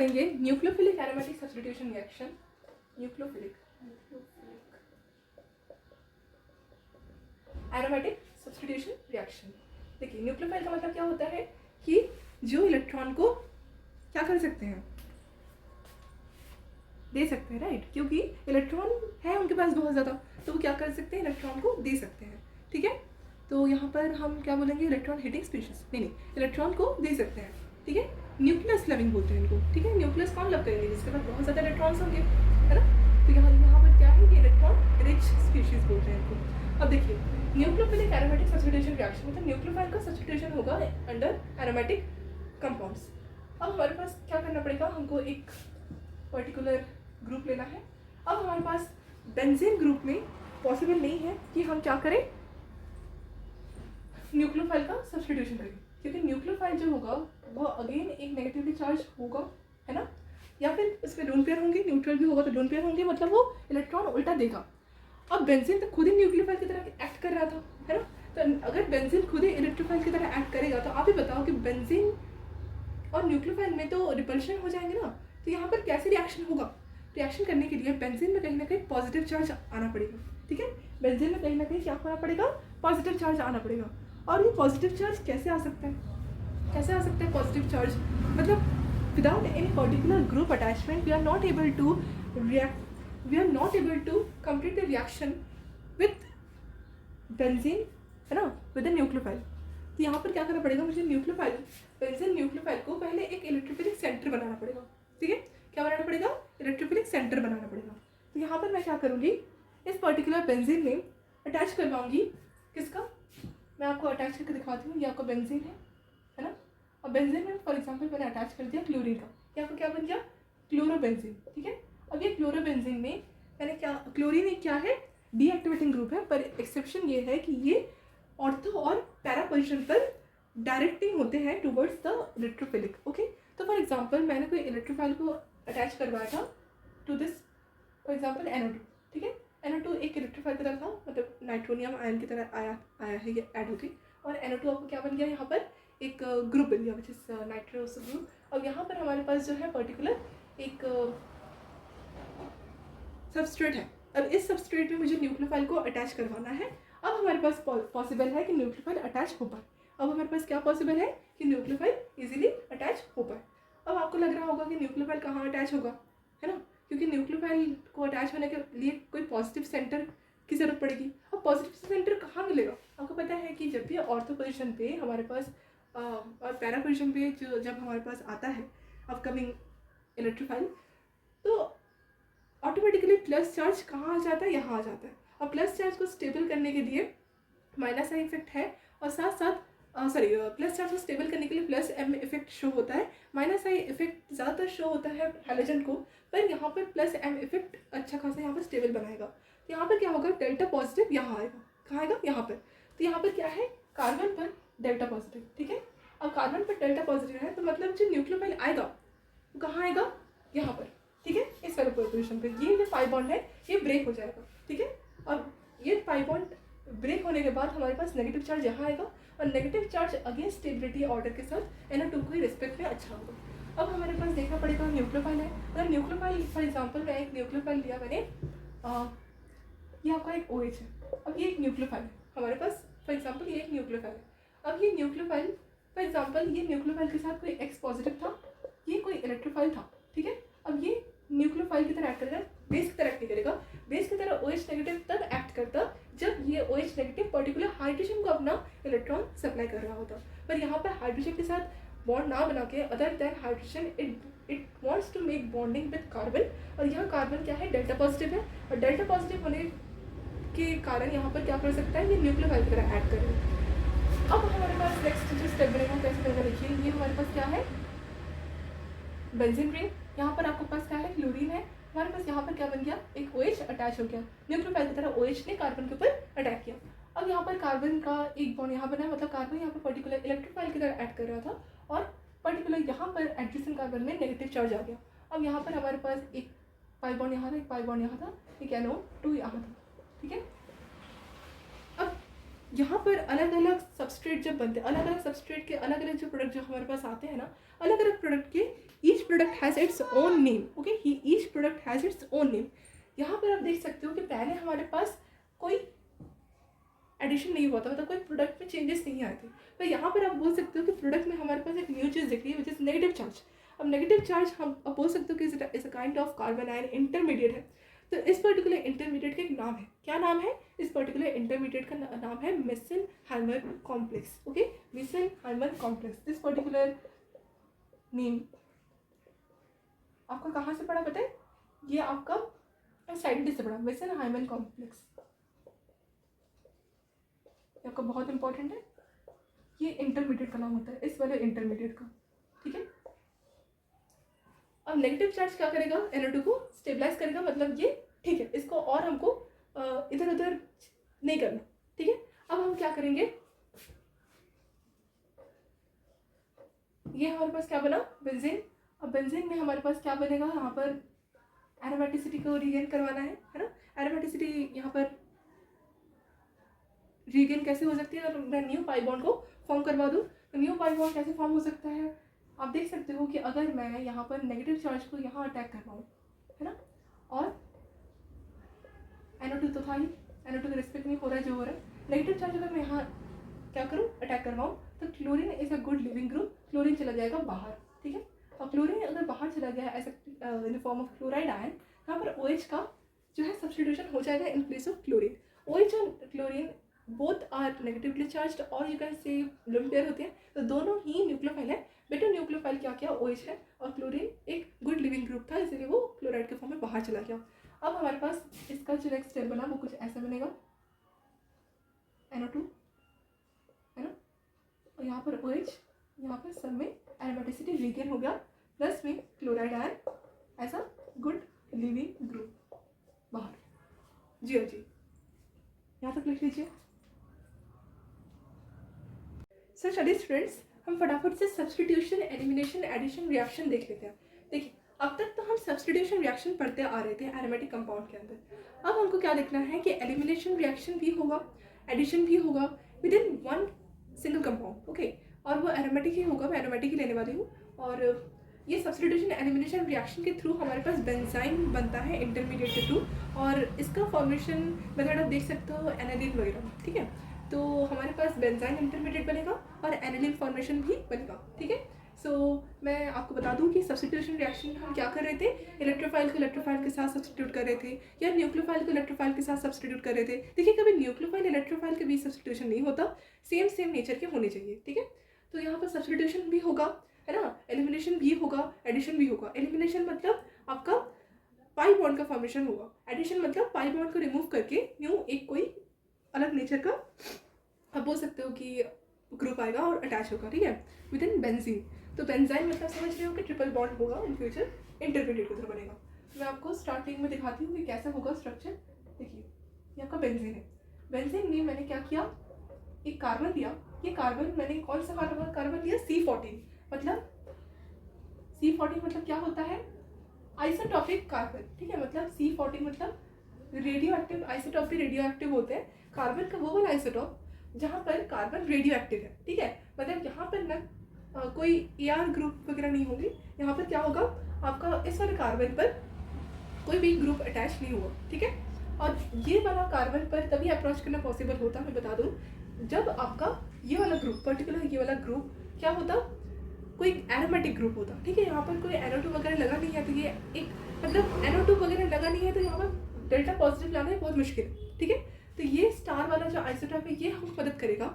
करेंगे nucleophilic aromatic substitution reaction. Nucleophilic aromatic substitution reaction. देखिए nucleophile का मतलब क्या होता है कि जो इलेक्ट्रॉन को क्या कर सकते हैं, दे सकते हैं, राइट, क्योंकि इलेक्ट्रॉन है उनके पास बहुत ज़्यादा, तो वो क्या कर सकते हैं, इलेक्ट्रॉन को दे सकते हैं। ठीक है, तो यहाँ पर हम क्या बोलेंगे, इलेक्ट्रॉन हिटिंग स्पीशीज, नहीं, इलेक्ट्रॉन को दे सकते हैं। ठीक है, न्यूक्लियस लविंग बोलते हैं इनको। ठीक है, न्यूक्लियस कौन लव करेंगे, जिसके पास बहुत ज़्यादा इलेक्ट्रॉन्स होंगे, है ना। तो यहाँ पर क्या है, ये इलेक्ट्रॉन रिच स्पीशीज बोलते हैं इनको। अब देखिए न्यूक्लियोफिलिक एरोमेटिक सब्स्टिट्यूशन रिएक्शन मतलब न्यूक्लियोफाइल का सब्स्टिट्यूशन होगा अंडर एरोमेटिक कंपाउंड्स। अब हमारे पास क्या करना पड़ेगा, हमको एक पर्टिकुलर ग्रुप लेना है। अब हमारे पास बेंजीन ग्रुप में पॉसिबल नहीं है कि हम क्या करें, न्यूक्लियोफाइल का सब्स्टिट्यूशन करें, क्योंकि न्यूक्लियोफाइल जो होगा वो अगेन एक नेगेटिवली चार्ज होगा, है ना, या फिर इसमें लोन पेयर होंगे, न्यूट्रल भी होगा तो लोन पेयर होंगे, मतलब वो इलेक्ट्रॉन उल्टा देगा। अब बेंजीन तो खुद ही न्यूक्लियोफाइल की तरह एक्ट कर रहा था, है ना, तो अगर बेंजीन खुद ही इलेक्ट्रोफाइल की तरह एक्ट करेगा तो आप ही बताओ कि बेंजीन और न्यूक्लियोफाइल में तो रिपल्शन हो जाएंगे ना, तो यहाँ पर कैसे रिएक्शन होगा। रिएक्शन करने के लिए बेंजीन में कहीं ना कहीं पॉजिटिव चार्ज आना पड़ेगा। ठीक है, बेंजीन में कहीं ना कहीं क्या होना पड़ेगा, पॉजिटिव चार्ज आना पड़ेगा। और ये पॉजिटिव चार्ज कैसे आ सकता है, कैसे आ सकता है पॉजिटिव चार्ज, मतलब without any particular group attachment we are not able to react, we are not able to complete the reaction with benzene, है ना, विद द न्यूक्लियोफाइल। तो यहाँ पर क्या करना पड़ेगा, मुझे न्यूक्लियोफाइल, बेंजीन न्यूक्लियोफाइल को पहले एक इलेक्ट्रोफिलिक सेंटर बनाना पड़ेगा। ठीक है, क्या बनाना पड़ेगा, इलेक्ट्रोफिलिक सेंटर बनाना पड़ेगा। तो यहाँ पर मैं क्या करूँगी, इस पर्टिकुलर बेंजीन में अटैच करवाऊंगी, किसका, मैं आपको अटैच करके दिखाती हूँ। ये आपका बेंजीन है ना, और बेंजीन में फॉर एग्जांपल मैंने अटैच कर दिया क्लोरीन का, यहाँ पर क्या बन गया, क्लोरोबेंजीन। ठीक है, अब ये क्लोरोबेंजीन में मैंने क्या, क्लोरीन एक क्या है, डीएक्टिवेटिंग ग्रुप है, पर एक्सेप्शन ये है कि ये ऑर्थो और पैरा पोजिशन पर डायरेक्टिंग होते हैं टूवर्ड्स द इलेक्ट्रोफिलिक। ओके, तो फॉर एग्जांपल मैंने कोई इलेक्ट्रोफाइल को अटैच करवाया था to this, for example NO2। ठीक है, NO2 एक इलेक्ट्रोफाइल की तरह था, मतलब नाइट्रोनियम आयन की तरह आया है ये ऐड होके, और NO2 आपको क्या बन गया, यहाँ पर एक ग्रुप बन गया विच इज नाइट्रोस ग्रुप। अब यहाँ पर हमारे पास जो है पर्टिकुलर एक सबस्ट्रेट है। अब इस सबस्ट्रेट में मुझे न्यूक्लियोफाइल को अटैच करवाना है। अब हमारे पास पॉसिबल है कि न्यूक्लियोफाइल अटैच हो पाए। अब हमारे पास क्या पॉसिबल है कि न्यूक्लियोफाइल इजीली अटैच हो पाए। अब आपको लग रहा होगा कि न्यूक्लियोफाइल कहाँ अटैच होगा, है ना, क्योंकि न्यूक्लियोफाइल को अटैच होने के लिए कोई पॉजिटिव सेंटर की जरूरत पड़ेगी। अब पॉजिटिव सेंटर कहाँ मिलेगा, आपको पता है कि जब भी ऑर्थो पोजिशन पे हमारे पास और पैरा पोजिशन पे जो जब हमारे पास आता है अपकमिंग इलेक्ट्रोफाइल, तो ऑटोमेटिकली प्लस चार्ज कहाँ आ जाता है, यहाँ आ जाता है। और प्लस चार्ज को स्टेबल करने के लिए माइनस आई इफेक्ट है, और साथ साथ प्लस चार्ज को स्टेबल करने के लिए प्लस M इफेक्ट शो होता है। माइनस आई इफेक्ट ज़्यादातर शो होता है हैलोजन को, पर यहाँ पर प्लस M इफेक्ट अच्छा खासा यहाँ पर स्टेबल बनाएगा। तो यहाँ पर क्या होगा, डेल्टा पॉजिटिव यहाँ आएगा, कहाँ आएगा, यहाँ पर। तो यहाँ पर क्या है, कार्बन पर डेल्टा पॉजिटिव। ठीक है, अब कार्बन पर डेल्टा पॉजिटिव है, तो मतलब जो न्यूक्लियोफाइल आएगा वो कहाँ आएगा, यहाँ पर। ठीक है, इस वाले पोजिशन पे ये जो पाई बॉन्ड है ये ब्रेक हो जाएगा। ठीक है, अब ये पाई बॉन्ड ब्रेक होने के बाद हमारे पास नेगेटिव चार्ज यहाँ आएगा, और negative charge against stability order के साथ NO2 को ही रिस्पेक्ट में अच्छा होगा। अब हमारे पास देखना पड़ेगा न्यूक्लियोफाइल है, अगर न्यूक्लियोफाइल फॉर एग्जाम्पल मैं एक न्यूक्लियोफाइल लिया मैंने, ये आपका एक OH है। अब ये एक न्यूक्लियोफाइल है हमारे पास, फॉर एग्जाम्पल ये एक न्यूक्लियोफाइल है। अब ये न्यूक्लियोफाइल फॉर एग्जाम्पल ये न्यूक्लियोफाइल के साथ कोई X पॉजिटिव था, ये कोई इलेक्ट्रोफाइल था। ठीक है, अब ये न्यूक्लियोफाइल की तरह एक्ट करेगा, बेस की तरह एक्ट नहीं करेगा। बेस की तरह OH नेगेटिव तब एक्ट करता जब ये OH नेगेटिव पर्टिकुलर हाइड्रोजन को अपना इलेक्ट्रॉन सप्लाई कर रहा होता, पर यहाँ पर हाइड्रोजन के साथ बॉन्ड ना बना के other than hydrogen it wants to make bonding with carbon, और यहाँ कार्बन क्या है, डेल्टा पॉजिटिव है, और डेल्टा पॉजिटिव होने के कारण यहाँ पर क्या कर सकता है, ये न्यूक्लियोफाइल की तरह एक्ट करेगा। अब हमारे पास नेक्स्ट जो स्टेप बनेगा कैसे बनेगा, देखिए ये हमारे पास क्या है, बेंजीन रिंग, यहाँ पर आपके पास क्या है, क्लोरीन है, हमारे पास यहाँ पर क्या बन गया, एक OH अटैच हो गया, न्यूक्लियोफाइल की तरह OH ने कार्बन के ऊपर अटैक किया। अब यहाँ पर कार्बन का एक बॉन्ड यहाँ बना है, मतलब कार्बन यहाँ पर पर्टिकुलर इलेक्ट्रोफाइल की तरह एक्ट कर रहा था, और पर्टिकुलर यहाँ पर एडजेसेंट कार्बन में नेगेटिव चार्ज आ गया। अब यहाँ पर हमारे पास एक पाई बॉन्ड यहाँ था, एक पाई बॉन्ड यहाँ था, एक NO2 यहाँ था। ठीक है, अब यहाँ पर अलग अलग सबस्ट्रेट जब बनते हैं, अलग अलग सबस्ट्रेट के अलग अलग जो प्रोडक्ट जो हमारे पास आते हैं ना, अलग अलग प्रोडक्ट के each product has its own name, okay, each product has its own name. यहाँ पर आप देख सकते हो कि पहले हमारे पास कोई एडिशन नहीं हुआ था, मतलब कोई प्रोडक्ट में चेंजेस नहीं आए थे। तो यहाँ पर आप बोल सकते हो कि प्रोडक्ट में हमारे पास एक न्यू चीज़ दिख रही है, विच इज़ नेगेटिव चार्ज। अब नेगेटिव चार्ज हम अब बोल सकते हो कि is a kind of carbon ion intermediate है। तो इस पर्टिकुलर इंटरमीडिएट का एक नाम है, क्या नाम है? इस पर्टिकुलर इंटरमीडिएट का नाम है Meisenheimer complex, okay, Meisenheimer complex. This particular name आपका कहाँ से पढ़ा पता है? ये आपका साइंटिस्ट से पढ़ा, मेसेनहाइमर कॉम्प्लेक्स, आपका बहुत इंपॉर्टेंट है। ये इंटरमीडिएट का नाम होता है, इस वाले इंटरमीडिएट का, ठीक है। अब नेगेटिव चार्ज क्या करेगा? NO2 को स्टेबलाइज करेगा, मतलब ये ठीक है, इसको और हमको इधर उधर नहीं करना, ठीक है। अब हम क्या करेंगे, ये हमारे पास क्या बना? बेंजीन। अब बेंजीन में हमारे पास क्या बनेगा? यहाँ पर एरोमेटिसिटी को रीगेन करवाना है ना। एरोमेटिसिटी यहाँ पर रीगेन कैसे हो सकती है? अगर मैं न्यू पाई बॉन्ड को फॉर्म करवा दूँ तो न्यू पाई बॉन्ड कैसे फॉर्म हो सकता है? आप देख सकते हो कि अगर मैं यहाँ पर नेगेटिव चार्ज को यहाँ अटैक करवाऊँ, है ना, और NO2 तो था ही, NO2 का रिस्पेक्ट नहीं हो रहा है जो हो रहा है। नेगेटिव चार्ज अगर मैं यहाँ क्या करूँ, अटैक करवाऊँ, तो chlorine is a good leaving group, chlorine चला जाएगा बाहर, ठीक है। और क्लोरीन अगर बाहर चला गया as in the form of chloride ion, यहाँ पर OH का जो है सब्स्टिट्यूशन हो जाएगा in place of chlorine. OH और chlorine both are negatively charged और you can say lone pair होते हैं, तो दोनों ही न्यूक्लियोफाइल है। बेटा न्यूक्लियोफाइल क्या किया? OH है, और क्लोरीन एक गुड लिविंग ग्रुप था, इसलिए वो क्लोराइड के फॉर्म में बाहर चला गया। अब हमारे पास इसका जो नेक्स्ट स्टेप बना वो कुछ ऐसा बनेगा, NO2 है ना, और यहाँ पर OH, यहाँ पर सब में एरोमेटिसिटी रीगेन हो गया, प्लस में chloride ion as a good leaving group बाहर। जी और जी, यहाँ तक लिख लीजिए। सर चलिए स्टूडेंट्स, हम फटाफट से सब्स्टिट्यूशन, एलिमिनेशन, एडिशन, रिएक्शन देख लेते हैं। देखिए, अब तक तो हम सब्स्टिट्यूशन रिएक्शन पढ़ते आ रहे थे एरोमेटिक कंपाउंड के अंदर। अब हमको क्या देखना है कि एलिमिनेशन रिएक्शन भी होगा, एडिशन भी होगा with in one single compound, okay, और वो एरोमेटिक ही होगा, मैं एरोमेटिक ही लेने वाली हूँ। और ये सब्स्टिट्यूशन एलिमिनेशन रिएक्शन के थ्रू हमारे पास बेंजाइन बनता है इंटरमीडिएट के थ्रू, और इसका फॉर्मेशन मेथड आप देख सकते हो एनालिन वगैरह, ठीक है। तो हमारे पास बेंजाइन इंटरमीडिएट बनेगा और एनालिन फॉर्मेशन भी बनेगा, ठीक है। सो मैं आपको बता दूं कि सब्स्टिट्यूशन रिएक्शन हम क्या कर रहे थे, इलेक्ट्रोफाइल को इलेक्ट्रोफाइल के साथ सब्स्टिट्यूट कर रहे थे, या न्यूक्लियोफाइल को इलेक्ट्रोफाइल के साथ सब्स्टिट्यूट कर रहे थे। देखिए, कभी न्यूक्लियोफाइल इलेक्ट्रोफाइल के बीच सब्स्टिट्यूशन नहीं होता, सेम नेचर के होने चाहिए, ठीक है। तो यहाँ पर सब्स्टिट्यूशन भी होगा, है ना, एलिमिनेशन भी होगा, एडिशन भी होगा। एलिमिनेशन मतलब आपका पाई बॉन्ड का फॉर्मेशन होगा, एडिशन मतलब पाई बॉन्ड को रिमूव करके न्यू एक कोई अलग नेचर का आप बोल सकते हो कि ग्रुप आएगा और अटैच होगा, ठीक है, विद इन बेंजीन। तो बेंजाइन मतलब समझ रहे हो कि ट्रिपल बॉन्ड होगा इन फ्यूचर, इंटरमीडिएट के थ्रू बनेगा। मैं आपको स्टार्टिंग में दिखाती हूँ कि कैसा होगा स्ट्रक्चर। देखिए, ये आपका बेंजीन है। बेंजीन में मैंने क्या किया, एक कार्बन लिया। ये कार्बन मैंने कौन सा कार्बन लिया? C14। मतलब C14 मतलब क्या होता है? आइसोटॉपिक कार्बन, ठीक है। मतलब C14 मतलब रेडियो एक्टिव, आइसोटॉप भी रेडियो एक्टिव होते हैं। कार्बन का वो वाला आइसोटॉप जहाँ पर कार्बन रेडियो एक्टिव है, ठीक है। मतलब यहाँ पर ना कोई AR ग्रुप वगैरह नहीं होगी। यहाँ पर क्या होगा, आपका इस वाले कार्बन पर कोई भी ग्रुप अटैच नहीं हुआ, ठीक है। और ये वाला कार्बन पर तभी अप्रोच करना पॉसिबल होता, मैं बता दूँ, जब आपका ये वाला ग्रुप, पर्टिकुलर ये वाला ग्रुप क्या होता, कोई एरोमेटिक ग्रुप होता, ठीक है। यहाँ पर कोई NO2 वगैरह लगा नहीं है, तो ये एक मतलब NO2 वगैरह लगा नहीं है, तो यहाँ पर डेल्टा पॉजिटिव लाना है बहुत मुश्किल है, ठीक है। तो ये स्टार वाला जो आइसोटॉप है ये हमको मदद करेगा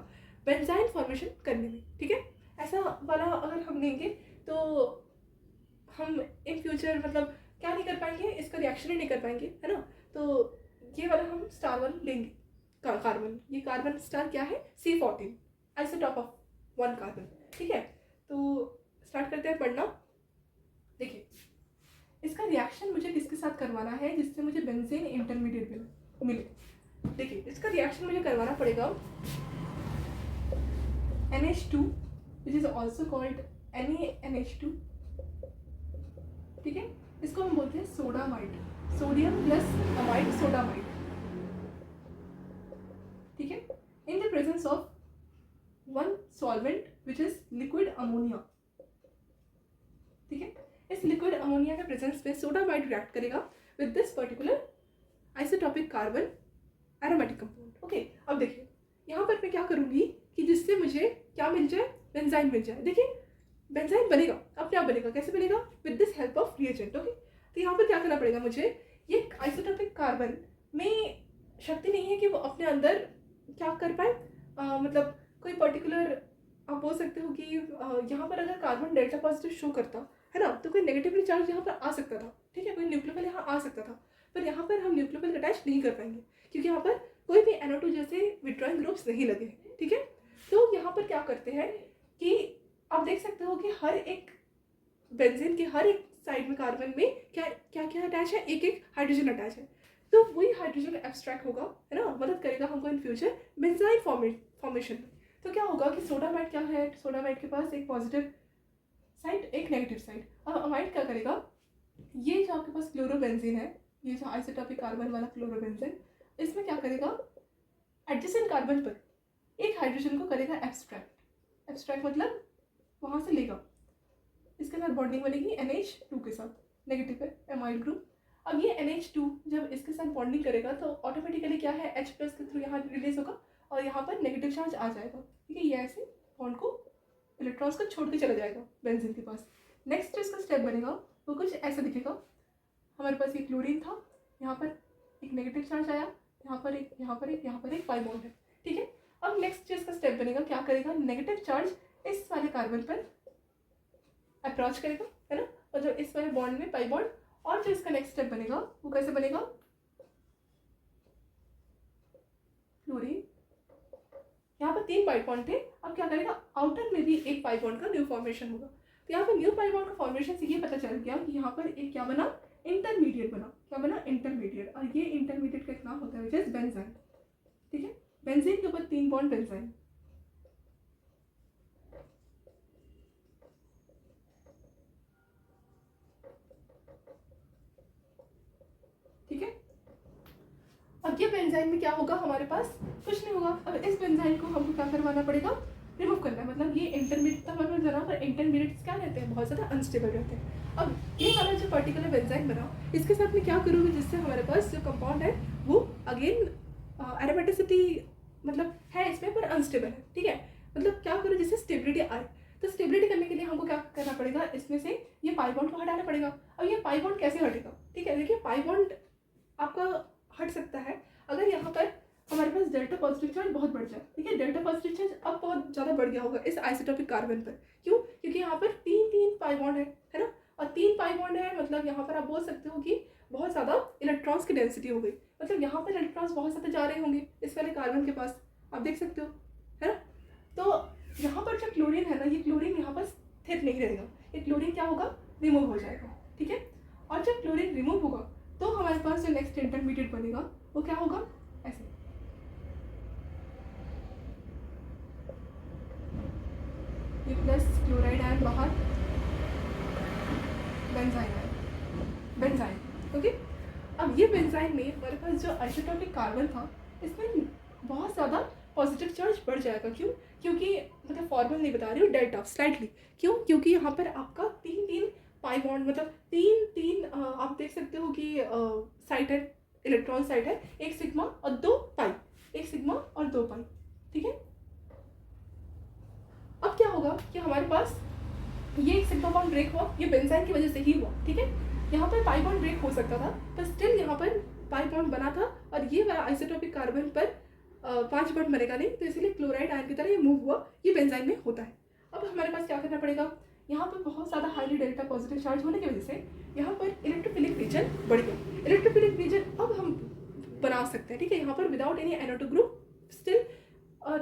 बेंजाइन फॉर्मेशन करने में, ठीक है। ऐसा वाला अगर हम लेंगे तो हम इन फ्यूचर मतलब क्या नहीं कर पाएंगे, इसका रिएक्शन ही नहीं कर पाएंगे, है ना। तो ये वाला हम स्टार वन लेंगे, कार्बन। ये कार्बन स्टार क्या है? C14, isotope of one carbon, ठीक है। तो स्टार्ट करते हैं पढ़ना। देखिए, इसका रिएक्शन मुझे किसके साथ करवाना है जिससे मुझे बेंजीन इंटरमीडिएट मिले। देखिए, इसका रिएक्शन मुझे करवाना पड़ेगा NH2 which is also called NaNH2, ठीक है। इसको हम बोलते हैं sodamide, sodium plus amide sodamide, ठीक है। In the presence solvent which is liquid ammonia, ठीक है। इस लिक्विड अमोनिया के प्रेजेंस में सोडामाइड रिएक्ट करेगा with this particular isotopic carbon aromatic compound, okay. अब देखिए यहाँ पर मैं क्या करूँगी कि जिससे मुझे क्या मिल जाए, बेंजाइन मिल जाए। देखिए बेंजाइन बनेगा, अब क्या बनेगा, कैसे बनेगा, with this help of reagent, okay. तो यहाँ पर क्या करना पड़ेगा मुझे, ये आइसोटॉपिक कार्बन में शक्ति नहीं है कि वो अपने अंदर क्या कर पाए, मतलब कोई पर्टिकुलर, आप बोल सकते हो कि यहाँ पर अगर कार्बन डेल्टा पॉजिटिव शो करता है ना, तो कोई नेगेटिवली चार्ज यहाँ पर आ सकता था, ठीक है, कोई न्यूक्लियोफाइल यहाँ आ सकता था, पर यहाँ पर हम न्यूक्लियोफाइल अटैच नहीं कर पाएंगे क्योंकि यहाँ पर कोई भी NO2 जैसे विड्रॉइंग ग्रुप्स नहीं लगे हैं, ठीक है। तो यहाँ पर क्या करते हैं कि आप देख सकते हो कि हर एक बेंजीन के हर एक साइड में कार्बन में क्या क्या क्या अटैच है, एक एक हाइड्रोजन अटैच है। तो वही हाइड्रोजन एब्स्ट्रैक्ट होगा, है ना, मदद करेगा हमको इन फ्यूचर बेंजाइन फॉर्मेशन में। तो क्या होगा कि सोडामाइड क्या है, सोडामाइड के पास एक पॉजिटिव साइड एक नेगेटिव साइड। अब अमाइड क्या करेगा, ये जो आपके पास क्लोरोबेंजीन है, ये जो आइसोटॉपिक कार्बन वाला क्लोरोबेंजीन, इसमें क्या करेगा, एडजेसेंट कार्बन पर एक हाइड्रोजन को करेगा एब्स्ट्रैक्ट। एब्स्ट्रैक्ट मतलब वहाँ से लेगा, इसके साथ बॉन्डिंग बनेगी NH2 के साथ, नेगेटिव है एमाइड ग्रुप। अब ये NH2 जब इसके साथ बॉन्डिंग करेगा तो ऑटोमेटिकली क्या है, H+ के थ्रू यहाँ रिलीज होगा और यहाँ पर नेगेटिव चार्ज आ जाएगा, ठीक है। ये ऐसे बॉन्ड को, इलेक्ट्रॉन्स को छोड़ के चला जाएगा बेंजीन के पास। नेक्स्ट जो इसका स्टेप बनेगा वो कुछ ऐसा दिखेगा, हमारे पास ये क्लोरीन था, यहाँ पर एक नेगेटिव चार्ज आया, यहाँ पर एक, यहाँ पर एक, यहाँ पर एक पाई बॉन्ड है, ठीक है। अब नेक्स्ट जो इसका स्टेप बनेगा, क्या करेगा, नेगेटिव चार्ज इस वाले कार्बन पर अप्रोच करेगा, है ना, और जो इस वाले बॉन्ड में पाई बॉन्ड, और जो इसका नेक्स्ट स्टेप बनेगा वो कैसे बनेगा, क्लोरीन, यहाँ पर 3 पाई बॉन्ड थे, अब क्या करेगा, आउटर में भी एक पाई बॉन्ड का न्यू फॉर्मेशन होगा। तो यहाँ पर न्यू पाई बॉन्ड का फॉर्मेशन से ये पता चल गया कि यहाँ पर एक क्या बना, इंटरमीडिएट बना, क्या बना, इंटरमीडिएट, और ये इंटरमीडिएट का नाम होता है विच इज बेंजाइन, ठीक है। बेंजीन के ऊपर 3 बॉन्ड बेंजाइन, ठीक है। अब ये बेंजाइन में क्या होगा, हमारे पास कुछ नहीं होगा। अब इस बेंजाइन को हमको क्या करवाना पड़ेगा, रिमूव करना है। मतलब ये इंटरमीडिएट तक बन बना, पर इंटरमीडिएट्स क्या रहते हैं, बहुत ज़्यादा अनस्टेबल रहते हैं। अब ये वाला जो पर्टिकुलर बेंजाइन बना, इसके साथ में क्या करूँगी जिससे हमारे पास जो कंपाउंड है वो अगेन एरोमेटिसिटी मतलब है इसमें पर अनस्टेबल है, ठीक है। मतलब क्या करूँ जिससे स्टेबिलिटी आए। तो स्टेबिलिटी करने के लिए हमको क्या करना पड़ेगा, इसमें से ये पाई बॉन्ड को हटाना पड़ेगा। अब ये पाई बॉन्ड कैसे हटेगा, ठीक है। देखिए पाई बॉन्ड आपका हट सकता है अगर यहाँ पर हमारे पास डेल्टा पॉजिटिव चार्ज बहुत बढ़ जाए, ठीक है। डेल्टा पॉजिटिव चार्ज अब बहुत ज़्यादा बढ़ गया होगा इस आइसोटॉपिक कार्बन पर, क्यों, क्योंकि यहाँ पर 3 पाई बॉन्ड है ना, और 3 पाई बॉन्ड है, मतलब यहाँ पर आप बोल सकते हो कि बहुत ज़्यादा इलेक्ट्रॉन्स की डेंसिटी हो गई, मतलब यहाँ पर इलेक्ट्रॉन्स बहुत ज़्यादा जा रहे होंगे इस वाले कार्बन के पास, आप देख सकते हो, है ना। तो यहाँ पर जो क्लोरीन है ना, ये क्लोरीन यहाँ पर स्थिर नहीं रहेगा, ये क्लोरीन क्या होगा, रिमूव हो जाएगा, ठीक है। और जब क्लोरीन रिमूव होगा तो हमारे पास जो नेक्स्ट इंटरमीडिएट बनेगा वो क्या होगा, ऐसे, ये प्लस क्लोराइड आयन बाहर, बेंजाइन आयन, बेंजाइन, ओके। अब ये बेंजाइन में हमारे पास जो आइसोटॉपिक कार्बन था इसमें बहुत ज़्यादा पॉजिटिव चार्ज बढ़ जाएगा, क्यों, क्योंकि मतलब फॉर्मल नहीं बता रही हूँ, डेल्टा स्लाइटली, क्यों, क्योंकि यहाँ पर आपका 3 पाई बॉन्ड, मतलब 3 आप देख सकते हो कि साइड है, इलेक्ट्रॉन साइड है, एक सिग्मा और 2 पाई, एक सिग्मा और 2 पाई, ठीक है। अब क्या होगा कि हमारे पास ये एक सिग्मा बॉन्ड ब्रेक हुआ, ये बेंजाइन की वजह से ही हुआ, ठीक है। यहाँ पर पाई बॉन्ड ब्रेक हो सकता था पर स्टिल यहाँ पर पाई बॉन्ड बना था, और ये वाला आइसोटॉपिक कार्बन पर 5 बॉन्ड बनेगा नहीं, तो इसीलिए क्लोराइड आयन की तरह ये मूव हुआ, ये बेंजाइन में होता है। अब हमारे पास क्या करना पड़ेगा, यहाँ पर बहुत ज़्यादा हाईली डेल्टा पॉजिटिव चार्ज होने की वजह से यहाँ पर इलेक्ट्रोफिलिक रीजन बढ़ गया। इलेक्ट्रोफिलिक रीजन अब हम बना सकते हैं, ठीक है। यहाँ पर without any NO2 group still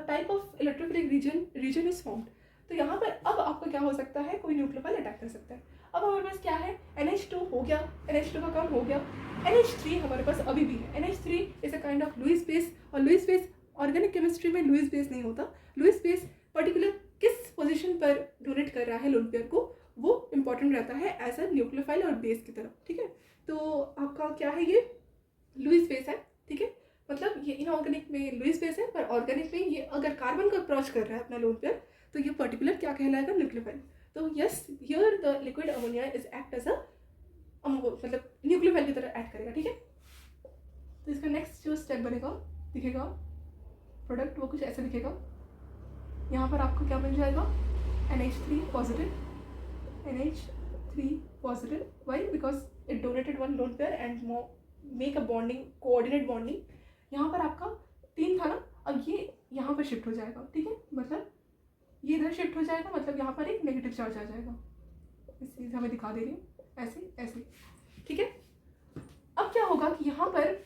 type of electrophilic region is formed. तो यहाँ पर अब आपका क्या हो सकता है, कोई न्यूक्लियोफाइल अटैक कर सकता है। अब हमारे पास क्या है, NH2 हो गया, NH2 का कम हो गया, NH3 हमारे पास अभी भी है। NH3 is a kind of Lewis base, और लुईस बेस ऑर्गेनिक केमिस्ट्री में लुईस बेस नहीं होता। लुईस बेस पर्टिकुलर किस पोजीशन पर डोनेट कर रहा है लोन पेयर को, वो इंपॉर्टेंट रहता है एज अ न्यूक्लियोफाइल और बेस की तरह, ठीक है। तो आपका क्या है, ये लुईस बेस है, ठीक है। मतलब ये इनऑर्गेनिक में लुईस बेस है, पर ऑर्गेनिक में ये अगर कार्बन को अप्रोच कर रहा है अपना लोन पेयर तो ये पर्टिकुलर क्या कहलाएगा, न्यूक्लियोफाइल। तो yes, here the liquid ammonia is act as a मतलब न्यूक्लियोफाइल की तरह एक्ट करेगा, ठीक है। तो इसका नेक्स्ट जो स्टेप बनेगा दिखेगा प्रोडक्ट, वो कुछ ऐसा दिखेगा। यहाँ पर आपको क्या मिल जाएगा, NH3 positive, NH3 positive, why, because it donated one lone pair and make a bonding, coordinate bonding. यहाँ पर आपका 3 था ना, अब ये यहाँ पर शिफ्ट हो जाएगा, ठीक है, मतलब ये इधर शिफ्ट हो जाएगा, मतलब यहाँ पर एक नेगेटिव चार्ज आ जाएगा। इस चीज़ हमें दिखा दे रही हूँ, ऐसे ऐसे, ठीक है। अब क्या होगा कि यहाँ पर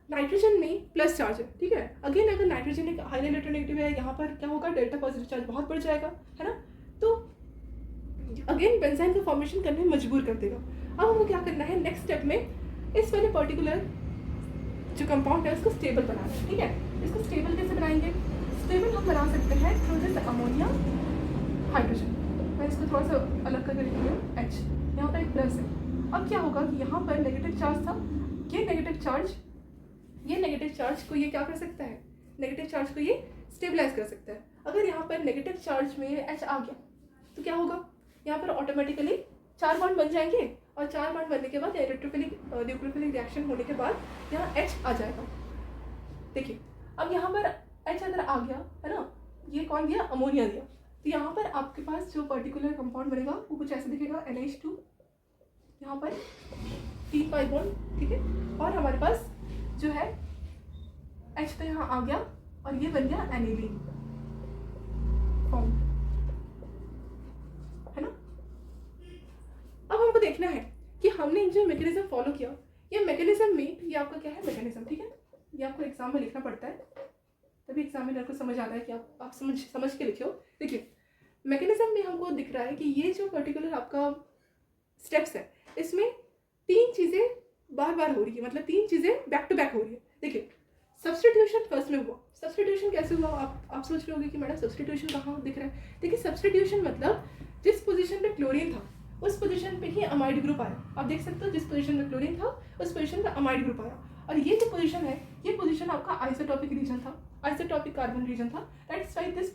नाइट्रोजन में प्लस चार्ज है, ठीक है। अगेन अगर नाइट्रोजन एक हाईली इलेक्ट्रोनेगेटिव है, यहाँ पर क्या होगा, डेल्टा पॉजिटिव चार्ज बहुत बढ़ जाएगा, है ना। तो अगेन बेंजाइन को फॉर्मेशन करने में मजबूर कर देगा। अब हमको क्या करना है, नेक्स्ट स्टेप में इस वाले पर्टिकुलर जो कंपाउंड है उसको स्टेबल बनाना है, ठीक है। इसको स्टेबल कैसे बनाएंगे, स्टेबल हम बना सकते हैं थ्रू दिस अमोनिया हाइड्रोजन। मैं इसको थोड़ा सा अलग करके लिख रही हूँ, H, यहाँ पर एक प्लस है। अब क्या होगा कि यहाँ पर नेगेटिव चार्ज था, ये नेगेटिव चार्ज को ये क्या कर सकता है, नेगेटिव चार्ज को ये स्टेबलाइज कर सकता है। अगर यहाँ पर नेगेटिव चार्ज में H आ गया तो क्या होगा, यहाँ पर ऑटोमेटिकली 4 बॉन्ड बन जाएंगे, और 4 बॉन्ड बनने के बाद इलेक्ट्रोफिलिक न्यूक्लियोफिलिक रिएक्शन होने के बाद यहाँ H आ जाएगा। देखिए अब यहाँ पर H अगर आ गया है ना, ये कौन दिया, अमोनिया दिया, तो यहाँ पर आपके पास जो पर्टिकुलर कंपाउंड बनेगा वो कुछ ऐसे दिखेगा, NH2, यहाँ पर 3 पाई बॉन्ड, ठीक है। और हमारे पास जो है H तो यहाँ आ गया और ये बन गया एनिलीन फॉर्म, है ना। अब हमको देखना है कि हमने जो मैकेनिज्म फॉलो किया, ये मैकेनिज्म में ये आपका क्या है, मैकेनिज्म, ठीक है। ये आपको एग्जाम में लिखना पड़ता है, तभी एग्जामिनर को समझ आता है कि आप समझ के लिखो। देखिए मैकेनिज्म में हमको दिख रहा है कि ये जो पर्टिकुलर आपका स्टेप्स है, इसमें 3 चीज़ें बार बार हो रही है, मतलब 3 चीज़ें बैक टू बैक हो रही है। देखिए सब्सटीट्यूशन फर्स्ट में हुआ, सब्सटीट्यूशन कैसे हुआ, आप सोच रहे होंगे कि मैडम सब्सटीट्यूशन कहाँ दिख रहा है। देखिए सब्सटीट्यूशन मतलब जिस पोजीशन पे क्लोरीन था उस पोजीशन पे ही अमाइड ग्रुप आया। आप देख सकते हो जिस पोजीशन में क्लोरीन था उस पोजीशन पे अमाइड ग्रुप आया, और ये जो पोजीशन है, ये पोजीशन आपका आइसोटॉपिक रीजन था, आइसोटॉपिक कार्बन रीजन था। That's why this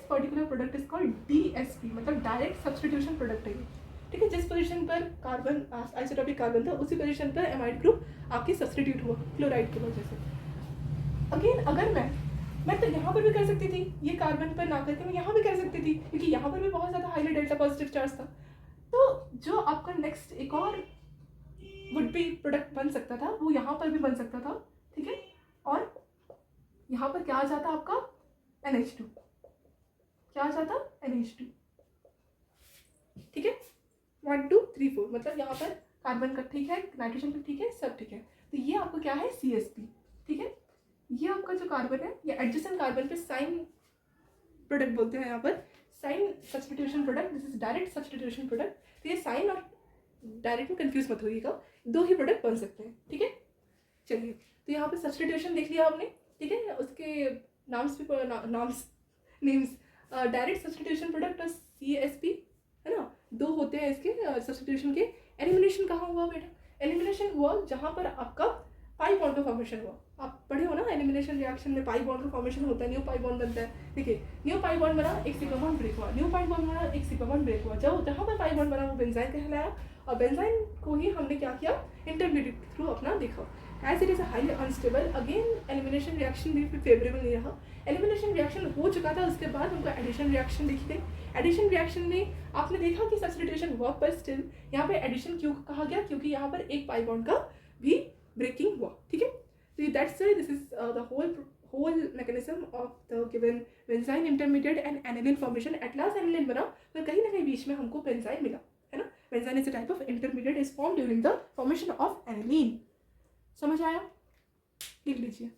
particular product is called DSP, मतलब डायरेक्ट सब्सटीट्यूशन प्रोडक्ट है ये, ठीक है। जिस पोजीशन पर कार्बन आइसोटॉपिक कार्बन था उसी पोजीशन पर एमाइड ग्रुप आपकी सब्सटीट्यूट हुआ क्लोराइड की वजह से। अगेन अगर मैं तो यहाँ पर भी कर सकती थी, ये कार्बन पर ना करके मैं यहाँ भी कर सकती थी, क्योंकि यहाँ पर भी बहुत ज़्यादा हाईली डेल्टा पॉजिटिव चार्ज था। तो जो आपका नेक्स्ट एक और वुड बी प्रोडक्ट बन सकता था वो यहाँ पर भी बन सकता था, ठीक है। और यहाँ पर क्या आ जाता आपका NH2, क्या आ जाता NH2, ठीक है। 1 2 3 4, मतलब यहाँ पर कार्बन का ठीक है, नाइट्रोजन का ठीक है, सब ठीक है। तो ये आपका क्या है, CSP, ठीक है। ये आपका जो कार्बन है, ये एडजेसेंट कार्बन पे साइन प्रोडक्ट बोलते हैं, यहाँ पर cine substitution product, this is direct substitution product. तो ये साइन और डायरेक्ट में कंफ्यूज मत होइएगा, 2 ही प्रोडक्ट बन सकते हैं, ठीक है। चलिए तो यहाँ पे सब्स्टिट्यूशन देख लिया आपने, ठीक है। उसके नाम्स भी नेम्स डायरेक्ट सब्स्टिट्यूशन प्रोडक्ट और CSP, है ना, 2 होते हैं इसके सब्स्टिट्यूशन के। एलिमिनेशन कहाँ हुआ बेटा, एलिमिनेशन हुआ जहाँ पर आपका पाई बॉन्ड का फॉर्मेशन हुआ। आप पढ़े हो ना, एलिमिनेशन रिएक्शन में पाई बॉन्ड का फॉर्मेशन होता है, न्यू पाई बॉन्ड बनता है। देखिए न्यू पाई बॉन्ड बना, एक सिग्मा बॉन्ड ब्रेक हुआ, न्यू पाई बॉन्ड बना, एक सिग्मा बॉन्ड ब्रेक हुआ। जहाँ पर पाई बॉन्ड बना वो बेंजाइन कहलाया, और बेंजाइन को ही हमने क्या किया, इंटरमीडिएट थ्रू अपना देखा। As it is highly unstable, again elimination reaction भी फेवरेबल नहीं रहा। एलिमिनेशन रिएक्शन हो चुका था, उसके बाद उनका एडिशन रिएक्शन देखी गई। एडिशन रिएक्शन में आपने देखा कि सब्स्टिट्यूशन हुआ, पर स्टिल यहाँ पे एडिशन क्यों कहा गया, क्योंकि यहाँ पर एक पाई बॉन्ड का भी ब्रेकिंग हुआ, ठीक है। तो that's why this is the whole mechanism of the given benzyne intermediate and aniline formation. At last aniline बना, पर कहीं ना कहीं बीच में हमको बेंजाइन मिला, है ना। Benzene is a type of intermediate is form during the formation of aniline. समझ आया, लिख लीजिए।